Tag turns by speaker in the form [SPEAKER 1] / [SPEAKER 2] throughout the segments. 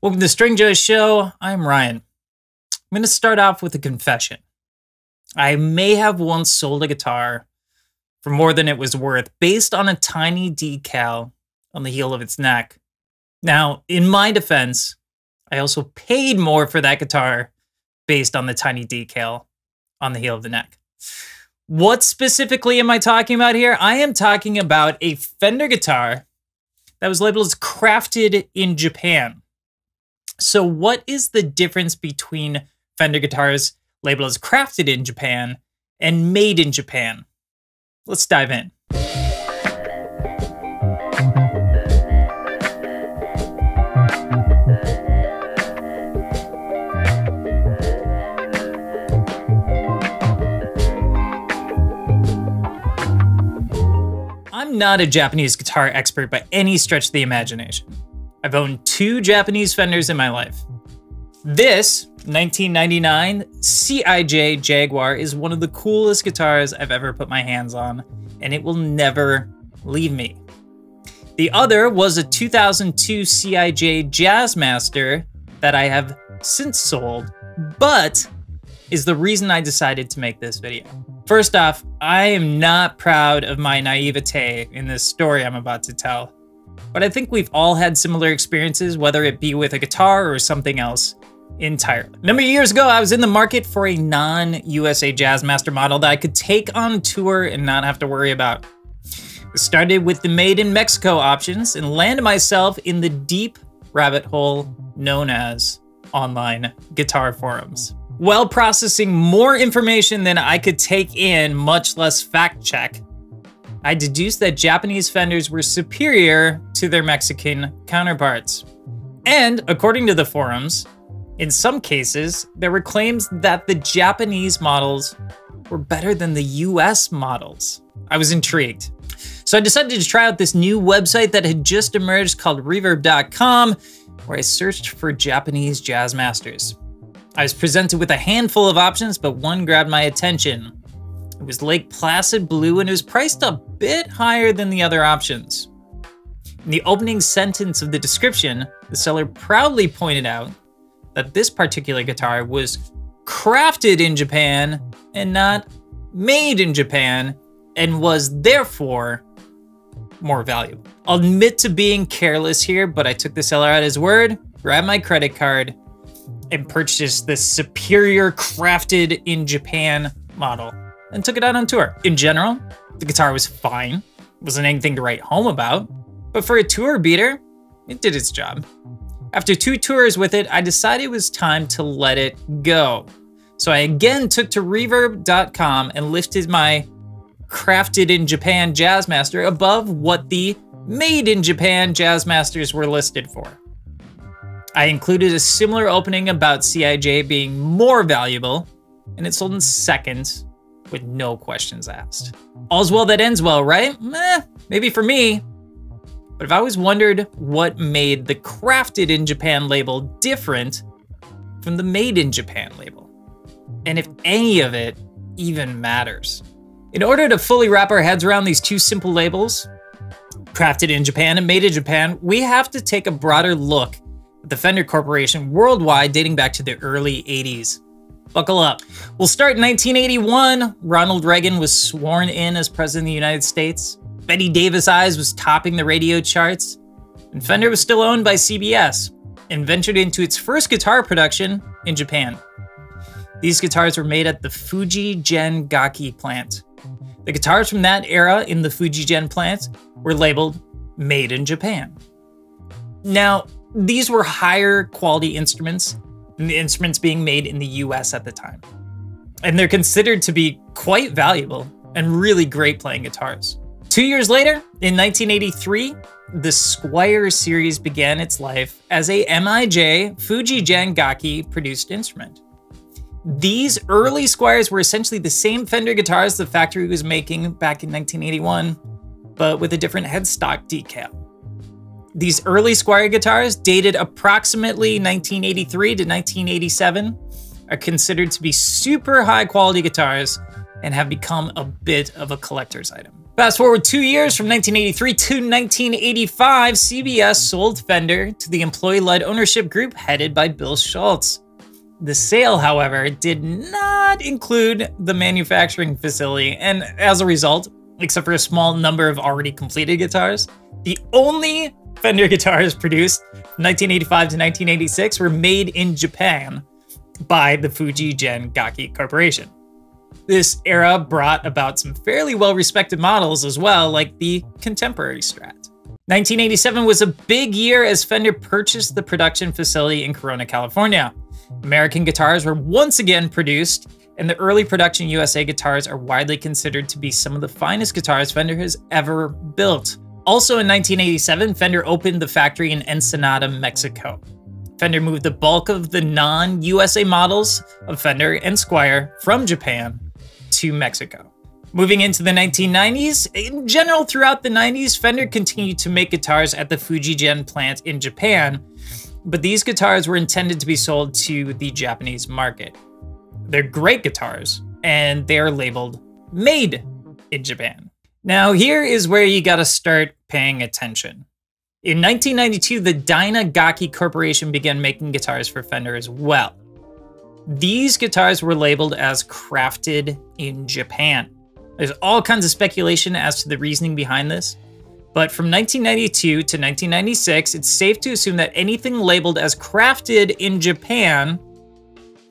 [SPEAKER 1] Welcome to the Stringjoy Show. I'm Ryan. I'm going to start off with a confession. I may have once sold a guitar for more than it was worth based on a tiny decal on the heel of its neck. Now, in my defense, I also paid more for that guitar based on the tiny decal on the heel of the neck. What specifically am I talking about here? I am talking about a Fender guitar that was labeled as crafted in Japan. So what is the difference between Fender guitars labeled as crafted in Japan and made in Japan? Let's dive in. I'm not a Japanese guitar expert by any stretch of the imagination. I've owned 2 Japanese Fenders in my life. This 1999 CIJ Jaguar is one of the coolest guitars I've ever put my hands on, and it will never leave me. The other was a 2002 CIJ Jazzmaster that I have since sold, but is the reason I decided to make this video. First off, I am not proud of my naivete in this story I'm about to tell, but I think we've all had similar experiences, whether it be with a guitar or something else entirely. A number of years ago, I was in the market for a non-USA Jazzmaster model that I could take on tour and not have to worry about. I started with the made in Mexico options and landed myself in the deep rabbit hole known as online guitar forums. While processing more information than I could take in, much less fact check, I deduced that Japanese Fenders were superior to their Mexican counterparts. And according to the forums, in some cases, there were claims that the Japanese models were better than the US models. I was intrigued. So I decided to try out this new website that had just emerged called reverb.com, where I searched for Japanese Jazzmasters. I was presented with a handful of options, but one grabbed my attention. It was Lake Placid blue and it was priced a bit higher than the other options. In the opening sentence of the description, the seller proudly pointed out that this particular guitar was crafted in Japan and not made in Japan, and was therefore more valuable. I'll admit to being careless here, but I took the seller at his word, grabbed my credit card, and purchased this superior crafted in Japan model and took it out on tour. In general, the guitar was fine. Wasn't anything to write home about, but for a tour beater, it did its job. After 2 tours with it, I decided it was time to let it go. So I again took to reverb.com and lifted my crafted in Japan Jazzmaster above what the made in Japan Jazzmasters were listed for. I included a similar opening about CIJ being more valuable, and it sold in seconds with no questions asked. All's well that ends well, right? Maybe for me. But I've always wondered what made the crafted in Japan label different from the made in Japan label, and if any of it even matters. In order to fully wrap our heads around these 2 simple labels, crafted in Japan and made in Japan, we have to take a broader look at the Fender Corporation worldwide dating back to the early 80s. Buckle up. We'll start in 1981. Ronald Reagan was sworn in as President of the United States. Betty Davis Eyes was topping the radio charts. And Fender was still owned by CBS and ventured into its first guitar production in Japan. These guitars were made at the Fujigen Gaki plant. The guitars from that era in the Fujigen plant were labeled Made in Japan. Now, these were higher quality instruments than the instruments being made in the US at the time. And they're considered to be quite valuable and really great playing guitars. 2 years later, in 1983, the Squier series began its life as a MIJ Fujigen Gaki produced instrument. These early Squiers were essentially the same Fender guitars the factory was making back in 1981, but with a different headstock decal. These early Squier guitars, dated approximately 1983 to 1987, are considered to be super high quality guitars and have become a bit of a collector's item. Fast forward 2 years from 1983 to 1985, CBS sold Fender to the employee-led ownership group headed by Bill Schultz. The sale, however, did not include the manufacturing facility, and as a result, except for a small number of already completed guitars, the only Fender guitars produced from 1985 to 1986 were made in Japan by the Fuji Gen Gaki Corporation. This era brought about some fairly well-respected models as well, like the contemporary Strat. 1987 was a big year as Fender purchased the production facility in Corona, California. American guitars were once again produced, and the early production USA guitars are widely considered to be some of the finest guitars Fender has ever built. Also in 1987, Fender opened the factory in Ensenada, Mexico. Fender moved the bulk of the non-USA models of Fender and Squier from Japan to Mexico. Moving into the 1990s, in general throughout the 90s, Fender continued to make guitars at the Fujigen plant in Japan, but these guitars were intended to be sold to the Japanese market. They're great guitars, and they are labeled made in Japan. Now here is where you gotta start paying attention. In 1992, the Dyna Gaki Corporation began making guitars for Fender as well. These guitars were labeled as crafted in Japan. There's all kinds of speculation as to the reasoning behind this, but from 1992 to 1996, it's safe to assume that anything labeled as crafted in Japan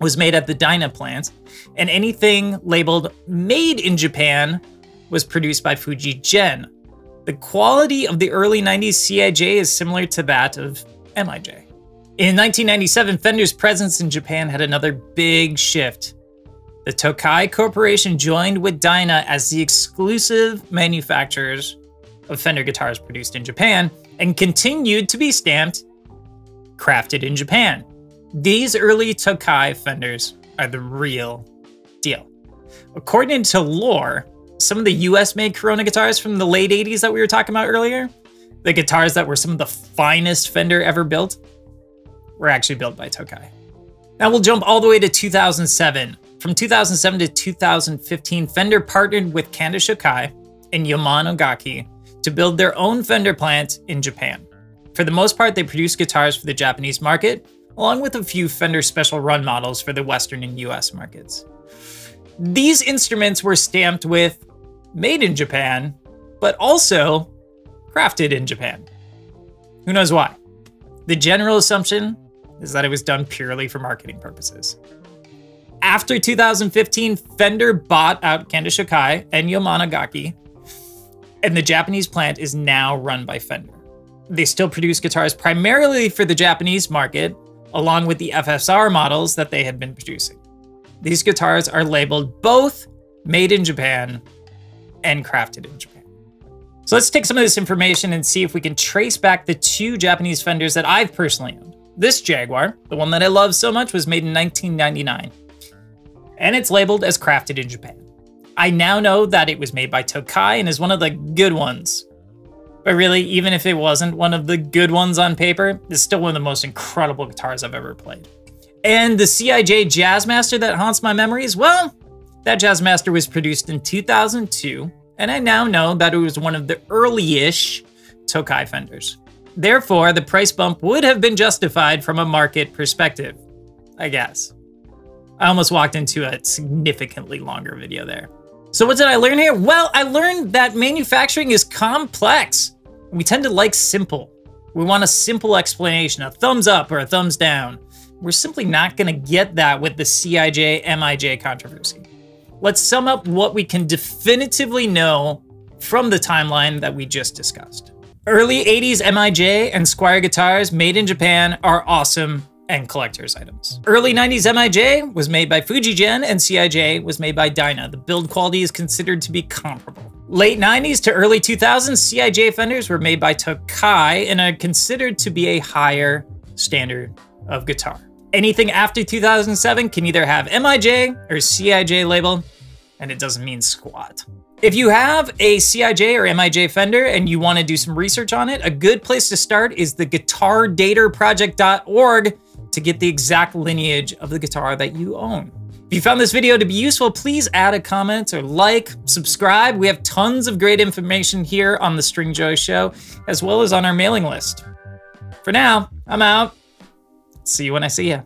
[SPEAKER 1] was made at the Dyna plant, and anything labeled made in Japan was produced by Fujigen. The quality of the early 90s CIJ is similar to that of MIJ. In 1997, Fender's presence in Japan had another big shift. The Tokai Corporation joined with Dyna as the exclusive manufacturers of Fender guitars produced in Japan and continued to be stamped crafted in Japan. These early Tokai Fenders are the real deal. According to lore, some of the US-made Corona guitars from the late 80s that we were talking about earlier, the guitars that were some of the finest Fender ever built, were actually built by Tokai. Now we'll jump all the way to 2007. From 2007 to 2015, Fender partnered with Kanda Shokai and Yamano Gaki to build their own Fender plant in Japan. For the most part, they produced guitars for the Japanese market, along with a few Fender special run models for the Western and US markets. These instruments were stamped with made in Japan, but also crafted in Japan. Who knows why? The general assumption is that it was done purely for marketing purposes. After 2015, Fender bought out Kanda Shokai and Yamano Gaki, and the Japanese plant is now run by Fender. They still produce guitars primarily for the Japanese market, along with the FSR models that they had been producing. These guitars are labeled both made in Japan and crafted in Japan. So let's take some of this information and see if we can trace back the two Japanese Fenders that I've personally owned. This Jaguar, the one that I love so much, was made in 1999, and it's labeled as crafted in Japan. I now know that it was made by Tokai and is one of the good ones. But really, even if it wasn't one of the good ones on paper, it's still one of the most incredible guitars I've ever played. And the CIJ Jazzmaster that haunts my memories, well, that Jazzmaster was produced in 2002, and I now know that it was one of the early-ish Tokai Fenders. Therefore, the price bump would have been justified from a market perspective, I guess. I almost walked into a significantly longer video there. So what did I learn here? Well, I learned that manufacturing is complex. We tend to like simple. We want a simple explanation, a thumbs up or a thumbs down. We're simply not gonna get that with the CIJ MIJ controversy. Let's sum up what we can definitively know from the timeline that we just discussed. Early 80s MIJ and Squier guitars made in Japan are awesome and collector's items. Early 90s MIJ was made by Fujigen and CIJ was made by Dyna. The build quality is considered to be comparable. Late 90s to early 2000s, CIJ Fenders were made by Tokai and are considered to be a higher standard of guitar. Anything after 2007 can either have MIJ or CIJ label, and it doesn't mean squat. If you have a CIJ or MIJ Fender and you want to do some research on it, a good place to start is the guitardaterproject.org to get the exact lineage of the guitar that you own. If you found this video to be useful, please add a comment or like, subscribe. We have tons of great information here on the Stringjoy Show, as well as on our mailing list. For now, I'm out. See you when I see you.